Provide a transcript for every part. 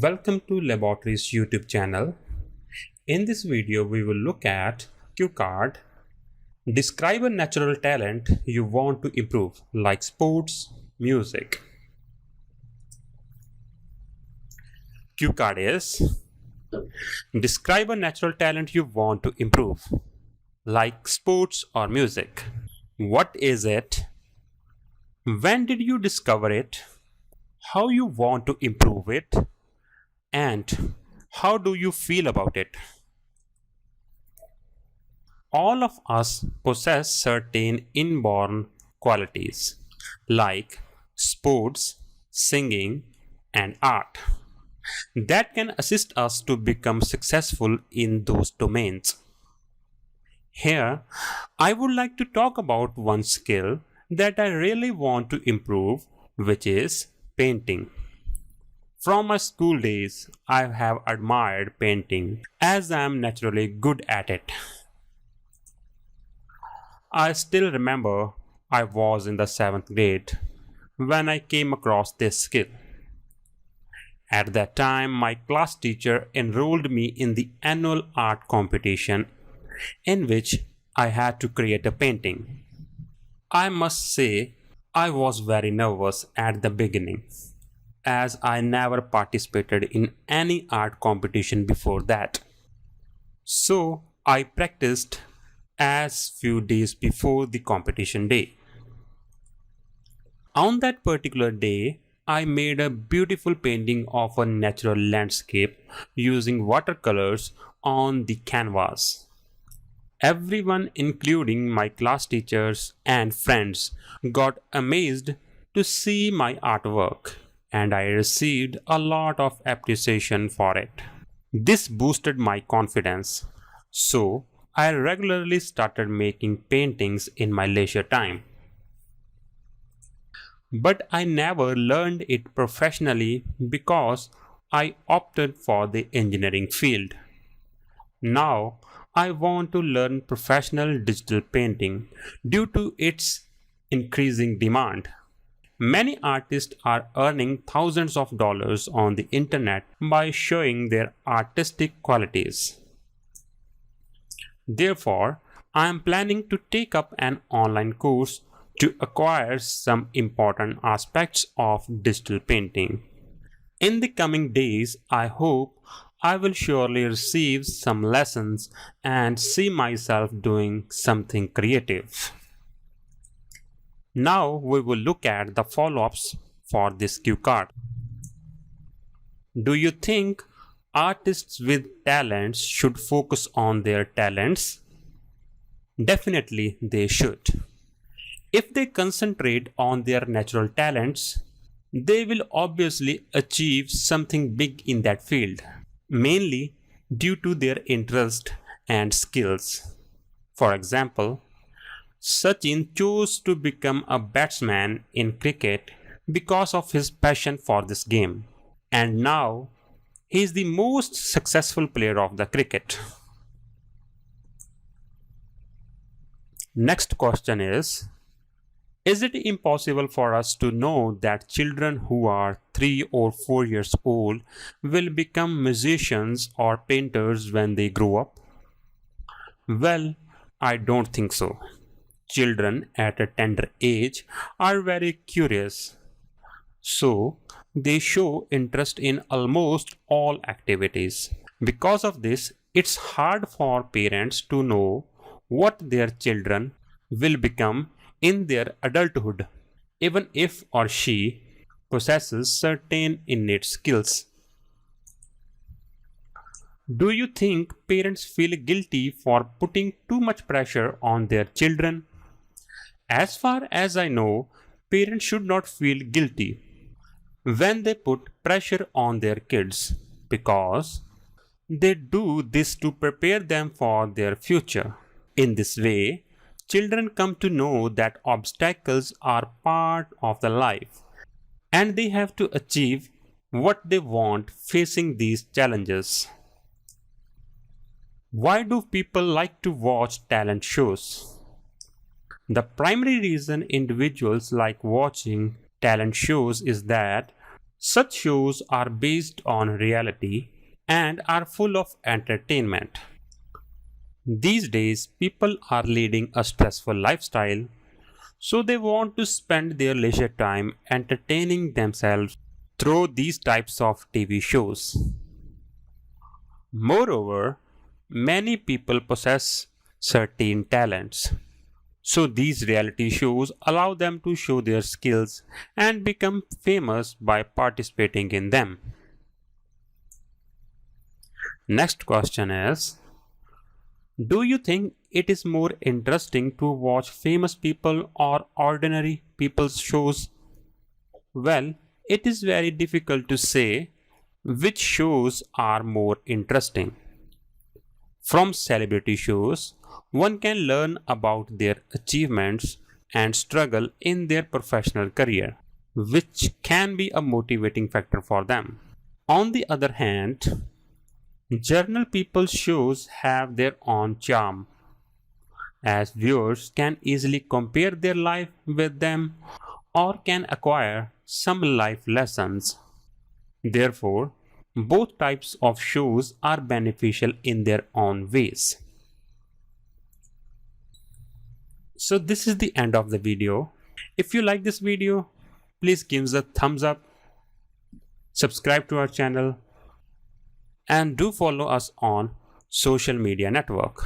Welcome to Laboratory's YouTube channel. In this video, we will look at cue card. Describe a natural talent you want to improve, like sports, music. Cue card is: describe a natural talent you want to improve, like sports or music. What is it? When did you discover it? How you want to improve it? And how do you feel about it? All of us possess certain inborn qualities like sports, singing, and art that can assist us to become successful in those domains. Here, I would like to talk about one skill that I really want to improve, which is painting. From my school days, I have admired painting as I am naturally good at it. I still remember I was in the 7th grade when I came across this skill. At that time, my class teacher enrolled me in the annual art competition in which I had to create a painting. I must say, I was very nervous at the beginning, as I never participated in any art competition before that. So I practiced as few days before the competition day. On that particular day, I made a beautiful painting of a natural landscape using watercolors on the canvas. Everyone, including my class teachers and friends, got amazed to see my artwork, and I received a lot of appreciation for it. This boosted my confidence, so I regularly started making paintings in my leisure time. But I never learned it professionally because I opted for the engineering field. Now, I want to learn professional digital painting due to its increasing demand. Many artists are earning thousands of dollars on the internet by showing their artistic qualities. Therefore, I am planning to take up an online course to acquire some important aspects of digital painting. In the coming days, I hope I will surely receive some lessons and see myself doing something creative. Now we will look at the follow-ups for this cue card. Do you think artists with talents should focus on their talents? Definitely they should. If they concentrate on their natural talents, they will obviously achieve something big in that field, mainly due to their interest and skills. For example, Sachin chose to become a batsman in cricket because of his passion for this game, and now he is the most successful player of the cricket. Next question is it impossible for us to know that children who are 3 or 4 years old will become musicians or painters when they grow up? Well, I don't think so. Children at a tender age are very curious, so they show interest in almost all activities. Because of this, it's hard for parents to know what their children will become in their adulthood, even if or she possesses certain innate skills. Do you think parents feel guilty for putting too much pressure on their children? As far as I know, parents should not feel guilty when they put pressure on their kids because they do this to prepare them for their future. In this way, children come to know that obstacles are part of the life and they have to achieve what they want facing these challenges. Why do people like to watch talent shows? The primary reason individuals like watching talent shows is that Such shows are based on reality and are full of entertainment. These days, people are leading a stressful lifestyle, so they want to spend their leisure time entertaining themselves through these types of TV shows. Moreover, many people possess certain talents. So these reality shows allow them to show their skills and become famous by participating in them. Next question is, do you think it is more interesting to watch famous people or ordinary people's shows? Well, it is very difficult to say which shows are more interesting. From celebrity shows, one can learn about their achievements and struggle in their professional career, which can be a motivating factor for them. On the other hand, journal people shows have their own charm, as viewers can easily compare their life with them or can acquire some life lessons. Therefore, both types of shows are beneficial in their own ways. So this is the end of the video. If you like this video, please give us a thumbs up, subscribe to our channel, and do follow us on social media network.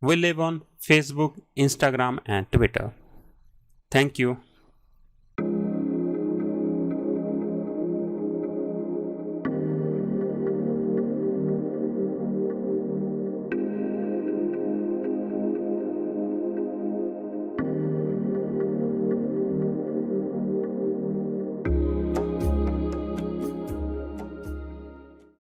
We live on Facebook, Instagram, and Twitter. Thank you.